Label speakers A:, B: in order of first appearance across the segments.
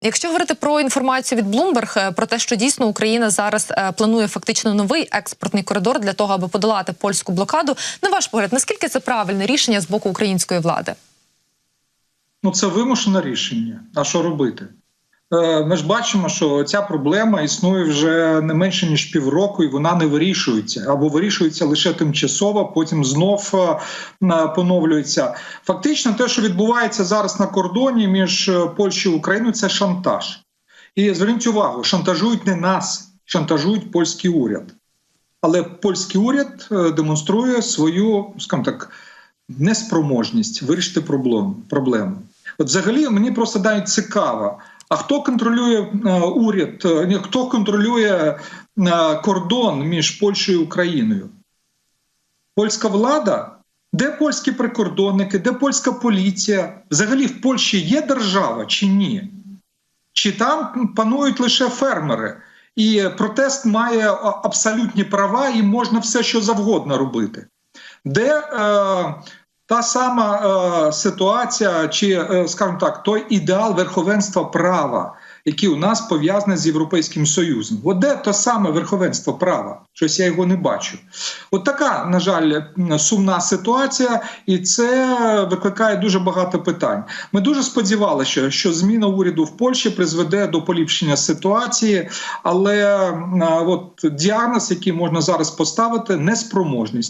A: Якщо говорити про інформацію від Bloomberg, про те, що дійсно Україна зараз планує фактично новий експортний коридор для того, аби подолати польську блокаду, на ваш погляд, наскільки це правильне рішення з боку української влади?
B: Ну, це вимушене рішення. А що робити? Ми ж бачимо, що ця проблема існує вже не менше, ніж півроку, і вона не вирішується. Або вирішується лише тимчасово, потім знов поновлюється. Фактично, те, що відбувається зараз на кордоні між Польщею і Україною, це шантаж. І зверніть увагу, шантажують не нас, шантажують польський уряд. Але польський уряд демонструє свою, скажімо так, неспроможність вирішити проблему. От взагалі мені просто навіть цікаво, а хто контролює уряд, хто контролює кордон між Польщею і Україною? Польська влада? Де польські прикордонники, де польська поліція? Взагалі в Польщі є держава чи ні? Чи там панують лише фермери? І протест має абсолютні права і можна все, що завгодно робити? Де та сама ситуація, чи, скажімо так, той ідеал верховенства права, який у нас пов'язаний з Європейським Союзом? От де то саме верховенство права? Щось я його не бачу. От така, на жаль, сумна ситуація, і це викликає дуже багато питань. Ми дуже сподівалися, що зміна уряду в Польщі призведе до поліпшення ситуації, але от діагноз, який можна зараз поставити,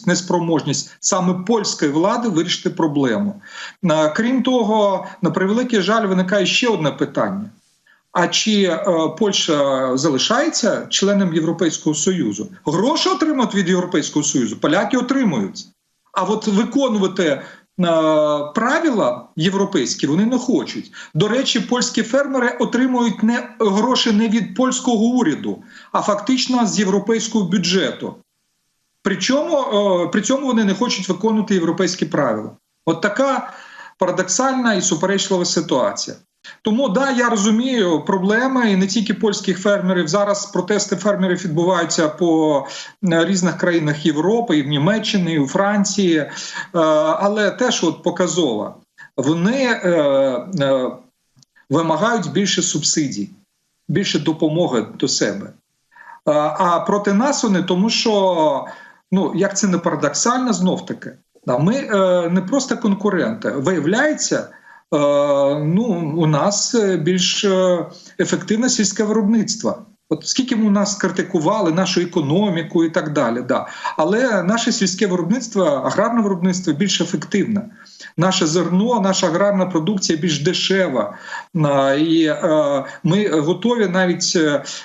B: неспроможність саме польської влади вирішити проблему. Крім того, на превеликий жаль, виникає ще одне питання. А чи Польща залишається членом Європейського Союзу? Гроші отримують від Європейського Союзу, поляки отримують. А от виконувати правила європейські вони не хочуть. До речі, польські фермери отримують гроші не від польського уряду, а фактично з європейського бюджету. При цьому вони не хочуть виконувати європейські правила. От така парадоксальна і суперечлива ситуація. Тому, да, я розумію проблеми, і не тільки польських фермерів. Зараз протести фермерів відбуваються по різних країнах Європи, і в Німеччині, і у Франції. Але теж от показово. Вони вимагають більше субсидій, більше допомоги до себе. А проти нас вони, тому що, ну, як це не парадоксально, знов-таки, ми не просто конкуренти. Виявляється, у нас більш ефективне сільське виробництво. От скільки у нас критикували нашу економіку і так далі, да. Але наше сільське виробництво, аграрне виробництво більш ефективне. Наше зерно, наша аграрна продукція більш дешева. І ми готові навіть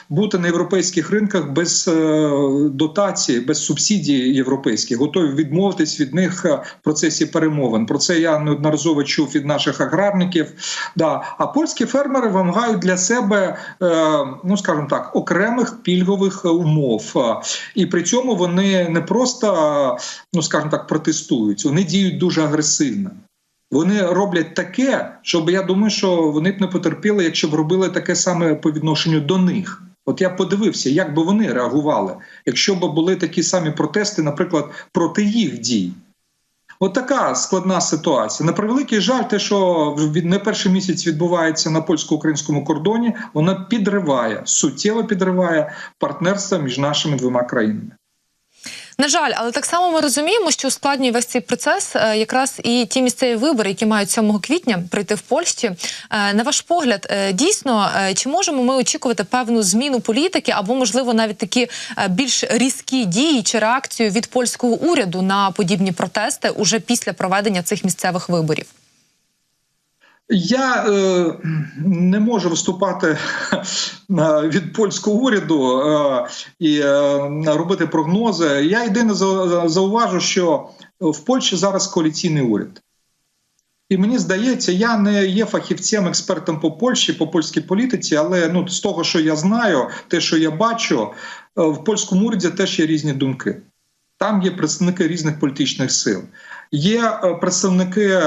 B: бути на європейських ринках без дотації, без субсидій європейських. Готові відмовитись від них в процесі перемовин. Про це я неодноразово чув від наших аграрників. Да. А польські фермери вимагають для себе, ну скажімо так, окремих пільгових умов. І при цьому вони не просто, ну скажімо так, протестують, вони діють дуже агресивно. Вони роблять таке, щоб, я думаю, що вони б не потерпіли, якщо б робили таке саме по відношенню до них. От я подивився, як би вони реагували, якщо б були такі самі протести, наприклад, проти їх дій. От така складна ситуація. На превеликий жаль, те, що не перший місяць відбувається на польсько-українському кордоні, вона підриває, суттєво підриває партнерство між нашими двома країнами.
A: На жаль, але так само ми розуміємо, що ускладнює весь цей процес якраз і ті місцеві вибори, які мають 7 квітня прийти в Польщі. На ваш погляд, дійсно, чи можемо ми очікувати певну зміну політики або, можливо, навіть такі більш різкі дії чи реакцію від польського уряду на подібні протести уже після проведення цих місцевих виборів?
B: Я не можу виступати від польського уряду і робити прогнози. Я єдине зауважу, що в Польщі зараз коаліційний уряд. І мені здається, я не є фахівцем, експертом по Польщі, по польській політиці, але з того, що я знаю, те, що я бачу, в польському уряді теж є різні думки. Там є представники різних політичних сил. Є представники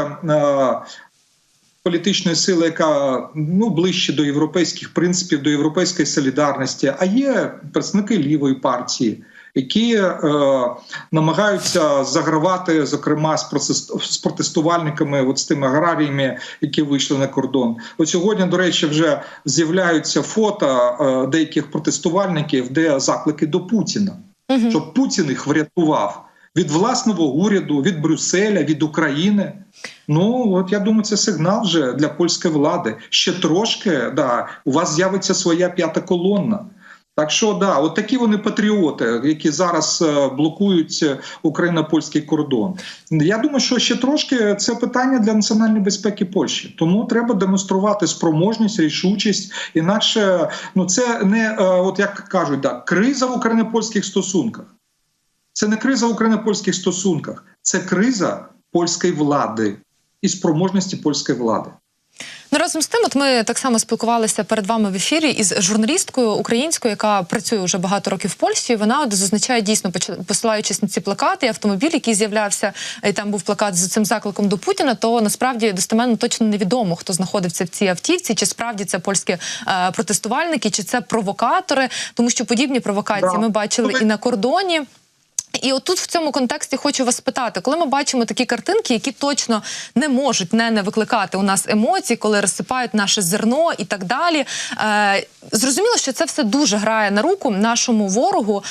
B: політичної сили, яка ближче до європейських принципів, до європейської солідарності, а є представники лівої партії, які намагаються загравати, зокрема, з протестувальниками, от з тими аграріями, які вийшли на кордон. От сьогодні, до речі, вже з'являються фото деяких протестувальників, де заклики до Путіна, щоб Путін їх врятував від власного уряду, від Брюсселя, від України. Ну, от я думаю, це сигнал вже для польської влади. Ще трошки, да, у вас з'явиться своя п'ята колона. Так що, да, от такі вони патріоти, які зараз блокують україно-польський кордон. Я думаю, що ще трошки це питання для національної безпеки Польщі. Тому треба демонструвати спроможність, рішучість. Інакше, ну, це не, от як кажуть, да, криза в україно-польських стосунках. Це не криза в україно-польських стосунках, це криза польської влади і спроможності польської влади.
A: Ну, разом з тим, от ми так само спілкувалися перед вами в ефірі із журналісткою українською, яка працює вже багато років в Польщі. Вона от зазначає, дійсно, посилаючись на ці плакати, автомобіль, який з'являвся, і там був плакат з цим закликом до Путіна, то насправді достеменно точно невідомо, хто знаходився в цій автівці, чи справді це польські протестувальники, чи це провокатори, тому що подібні провокації ми бачили і на кордоні. І отут в цьому контексті хочу вас спитати, коли ми бачимо такі картинки, які точно не можуть не викликати у нас емоцій, коли розсипають наше зерно і так далі, зрозуміло, що це все дуже грає на руку нашому ворогу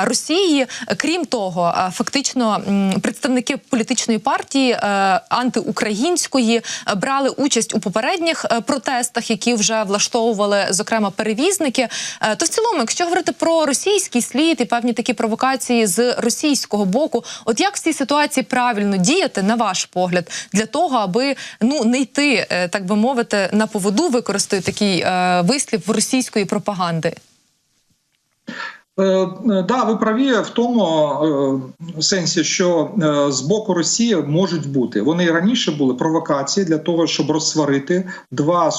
A: Росії. Крім того, фактично представники політичної партії антиукраїнської брали участь у попередніх протестах, які вже влаштовували, зокрема, перевізники. То в цілому, якщо говорити про російський слід і певні такі провокації з російського боку, от як в цій ситуації правильно діяти, на ваш погляд, для того, аби не йти, так би мовити, на поводу, використаю такий вислів, російської пропаганди?
B: Да, ви праві в тому сенсі, що з боку Росії можуть бути. Вони і раніше були провокації для того, щоб розсварити два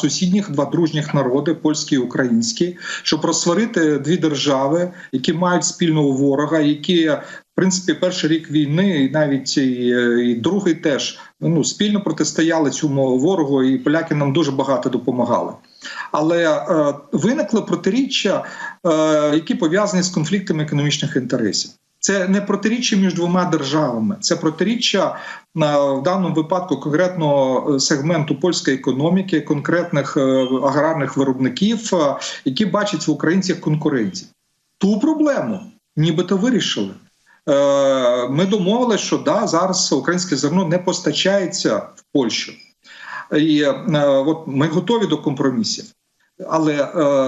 B: дружніх народи, польський і український, щоб розсварити дві держави, які мають спільного ворога, які, в принципі, перший рік війни, і навіть і другий теж, спільно протистояли цьому ворогу, і поляки нам дуже багато допомагали. Але виникли протиріччя, які пов'язані з конфліктами економічних інтересів. Це не протиріччя між двома державами, це протиріччя в даному випадку конкретного сегменту польської економіки, конкретних аграрних виробників, які бачать в українцях конкурентів. Ту проблему нібито вирішили. Ми домовилися, що да, зараз українське зерно не постачається в Польщу. І от ми готові до компромісів. Але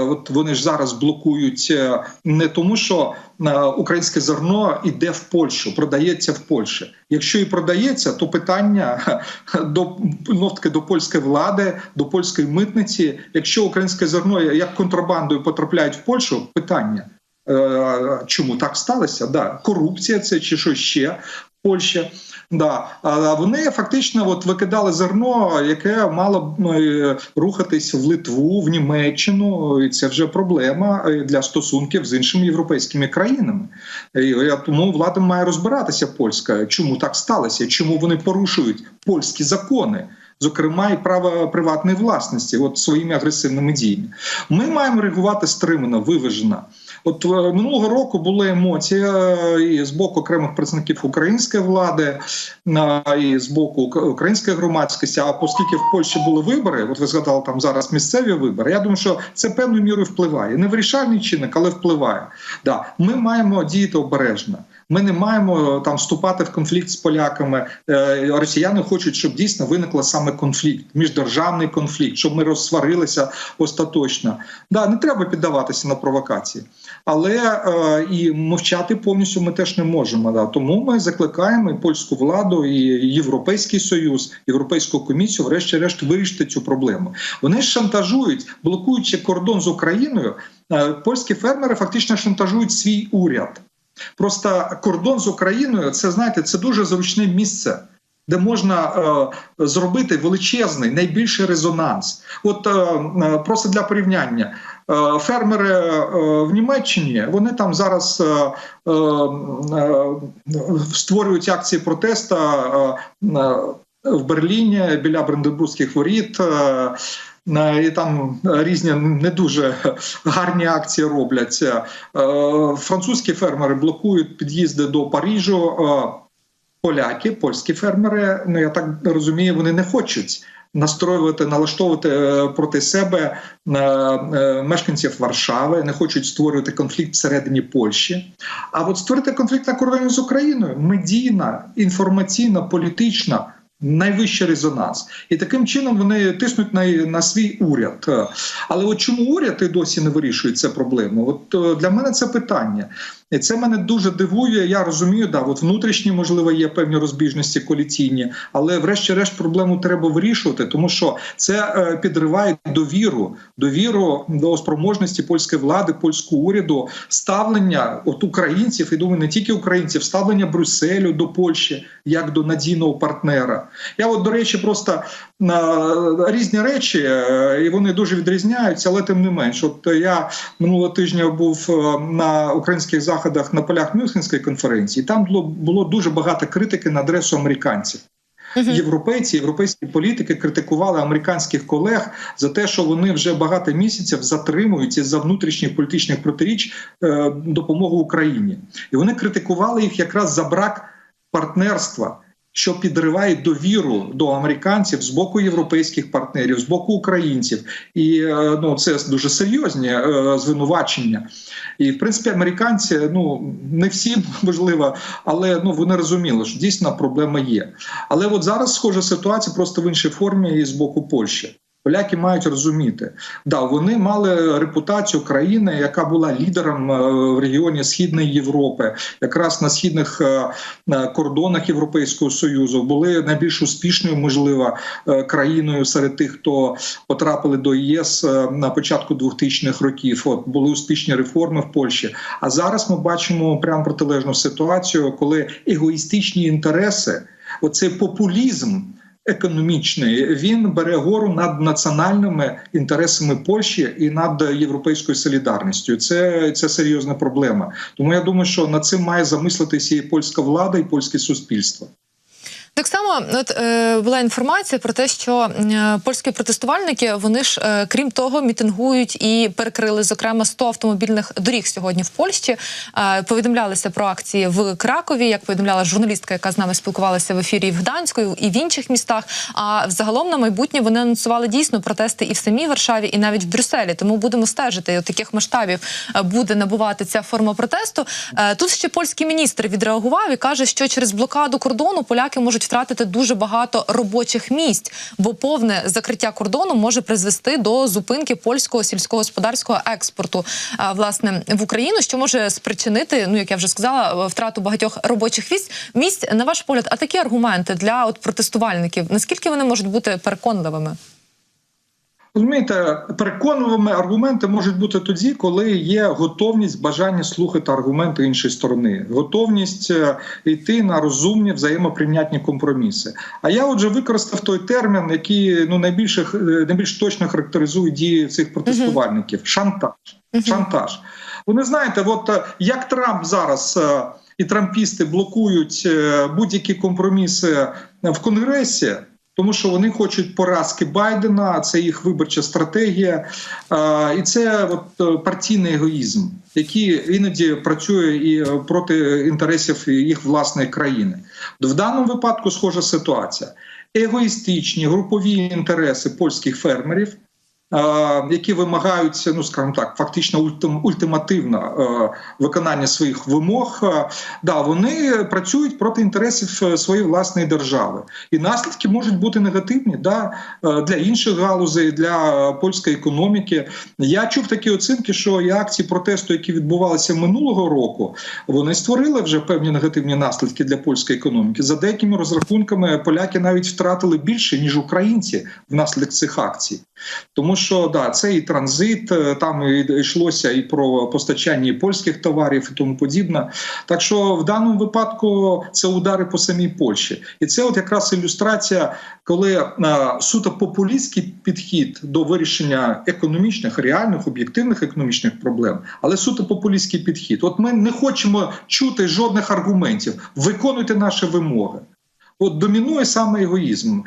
B: от вони ж зараз блокують не тому, що українське зерно йде в Польщу, продається в Польщі. Якщо і продається, то питання до польської влади, до польської митниці. Якщо українське зерно як контрабандою потрапляють в Польщу, питання. Чому так сталося? Да. Корупція це чи що ще в Польщі. Да. А вони фактично от викидали зерно, яке мало б рухатись в Литву, в Німеччину. І це вже проблема для стосунків з іншими європейськими країнами. І тому влада має розбиратися польська, чому так сталося, чому вони порушують польські закони. Зокрема, і право приватної власності своїми агресивними діями. Ми маємо реагувати стримано, виважено. От минулого року були емоції і з боку окремих представників української влади, і з боку української громадськості. А оскільки в Польщі були вибори, от ви згадали там зараз місцеві вибори, я думаю, що це певною мірою впливає. Не вирішальний чинник, але впливає. Да. Ми маємо діяти обережно. Ми не маємо там вступати в конфлікт з поляками. Росіяни хочуть, щоб дійсно виникла саме конфлікт, міждержавний конфлікт, щоб ми розсварилися остаточно. Да, не треба піддаватися на провокації. Але і мовчати повністю ми теж не можемо. Да. Тому ми закликаємо і польську владу, і Європейський Союз, Європейську комісію, врешті-решт, вирішити цю проблему. Вони ж шантажують, блокуючи кордон з Україною, польські фермери фактично шантажують свій уряд. Просто кордон з Україною, це, знаєте, це дуже зручне місце, де можна зробити величезний, найбільший резонанс. От просто для порівняння. Фермери в Німеччині, вони там зараз створюють акції протесту в Берліні біля Бранденбурзьких воріт. і там різні не дуже гарні акції роблять. Французькі фермери блокують під'їзди до Парижу, поляки, польські фермери, ну я так розумію, вони не хочуть налаштовувати проти себе мешканців Варшави, не хочуть створювати конфлікт всередині Польщі. А от створити конфлікт на кордоні з Україною – медійна, інформаційна, політична, найвищий резонанс. І таким чином вони тиснуть на свій уряд. Але от чому уряд і досі не вирішує цю проблему? От для мене це питання. І це мене дуже дивує. Я розумію, да, от внутрішні, можливо, є певні розбіжності коаліційні, але врешті-решт проблему треба вирішувати, тому що це підриває довіру до спроможності польської влади, польського уряду, ставлення от українців, і думаю, не тільки українців, ставлення Брюсселю до Польщі як до надійного партнера. Я от, до речі, просто різні речі, і вони дуже відрізняються, але тим не менш. От я минулого тижня був на українських заходах на полях Мюнхенської конференції, там було дуже багато критики на адресу американців. Європейські політики критикували американських колег за те, що вони вже багато місяців затримують із-за внутрішніх політичних протиріч допомогу Україні. І вони критикували їх якраз за брак партнерства, що підриває довіру до американців з боку європейських партнерів, з боку українців. І це дуже серйозні звинувачення. І, в принципі, американці, не всі, можливо, але вони розуміли, що дійсно проблема є. Але от зараз схожа ситуація просто в іншій формі і з боку Польщі. Поляки мають розуміти, да, вони мали репутацію країни, яка була лідером в регіоні Східної Європи, якраз на східних кордонах Європейського Союзу, були найбільш успішною, можливо, країною серед тих, хто потрапили до ЄС на початку 2000-х років. От, були успішні реформи в Польщі. А зараз ми бачимо прямо протилежну ситуацію, коли егоїстичні інтереси, оцей популізм економічний, він бере гору над національними інтересами Польщі і над європейською солідарністю. Це серйозна проблема. Тому я думаю, що над цим має замислитися і польська влада, і польське суспільство.
A: Так само була інформація про те, що польські протестувальники, вони ж, крім того, мітингують і перекрили, зокрема, 100 автомобільних доріг сьогодні в Польщі. Повідомлялися про акції в Кракові, як повідомляла журналістка, яка з нами спілкувалася в ефірі в Гданську і в інших містах. А взагалом на майбутнє вони анонсували дійсно протести і в самій Варшаві, і навіть в Брюсселі. Тому будемо стежити, і от таких масштабів буде набувати ця форма протесту. Тут ще польський міністр відреагував і каже, що через блокаду кордону поляки можуть втратити дуже багато робочих місць, бо повне закриття кордону може призвести до зупинки польського сільськогосподарського експорту, власне, в Україну, що може спричинити, як я вже сказала, втрату багатьох робочих місць. На ваш погляд, а такі аргументи для протестувальників, наскільки вони можуть бути переконливими?
B: Розумієте, переконливими аргументи можуть бути тоді, коли є готовність, бажання слухати аргументи іншої сторони, готовність йти на розумні, взаємоприйнятні компроміси. А я отже використав той термін, який найбільш точно характеризує дії цих протестувальників – шантаж. Шантаж. Вони, знаєте, от як Трамп зараз і трампісти блокують будь-які компроміси в Конгресі, тому що вони хочуть поразки Байдена, це їх виборча стратегія, і це партійний егоїзм, який іноді працює і проти інтересів їх власної країни. В даному випадку схожа ситуація. Егоїстичні групові інтереси польських фермерів, які вимагають, скажімо так, фактично ультимативно виконання своїх вимог, вони працюють проти інтересів своєї власної держави. І наслідки можуть бути негативні для інших галузей, для польської економіки. Я чув такі оцінки, що і акції протесту, які відбувалися минулого року, вони створили вже певні негативні наслідки для польської економіки. За деякими розрахунками поляки навіть втратили більше, ніж українці внаслідок цих акцій. Тому що це і транзит, там йшлося і про постачання польських товарів і тому подібне. Так що в даному випадку це удари по самій Польщі. І це якраз ілюстрація, коли суто популістський підхід до вирішення економічних, реальних, об'єктивних економічних проблем, але суто популістський підхід. От ми не хочемо чути жодних аргументів. Виконуйте наші вимоги. от домінує саме егоїзм.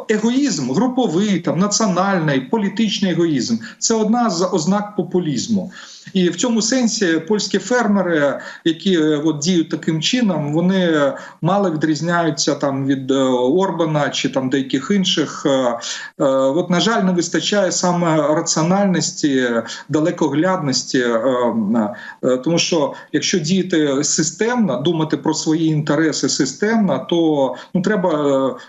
B: Егоїзм груповий, там, національний, політичний егоїзм – це одна з ознак популізму. І в цьому сенсі польські фермери, які от діють таким чином, вони мало відрізняються там від Орбана чи там деяких інших. От, на жаль, не вистачає саме раціональності, далекоглядності, тому що якщо діяти системно, думати про свої інтереси системно, то треба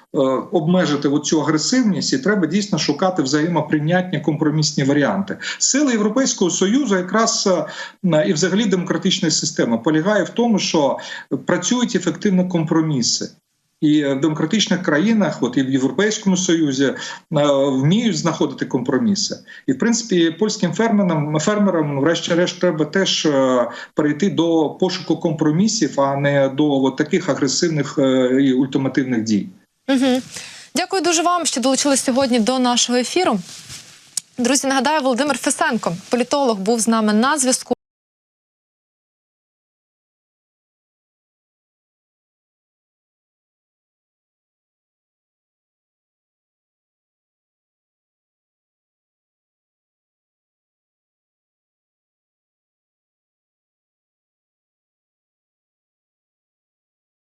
B: обмежити цю агресивність і треба дійсно шукати взаємоприйнятні компромісні варіанти. Сила Європейського Союзу якраз і взагалі демократичної системи полягає в тому, що працюють ефективно компроміси. І в демократичних країнах, от і в Європейському Союзі, вміють знаходити компроміси. І, в принципі, польським фермерам врешті-решт, треба теж перейти до пошуку компромісів, а не до таких агресивних і ультимативних дій.
A: Угу. Дякую дуже вам, що долучились сьогодні до нашого ефіру. Друзі, нагадаю, Володимир Фесенко, політолог, був з нами на зв'язку.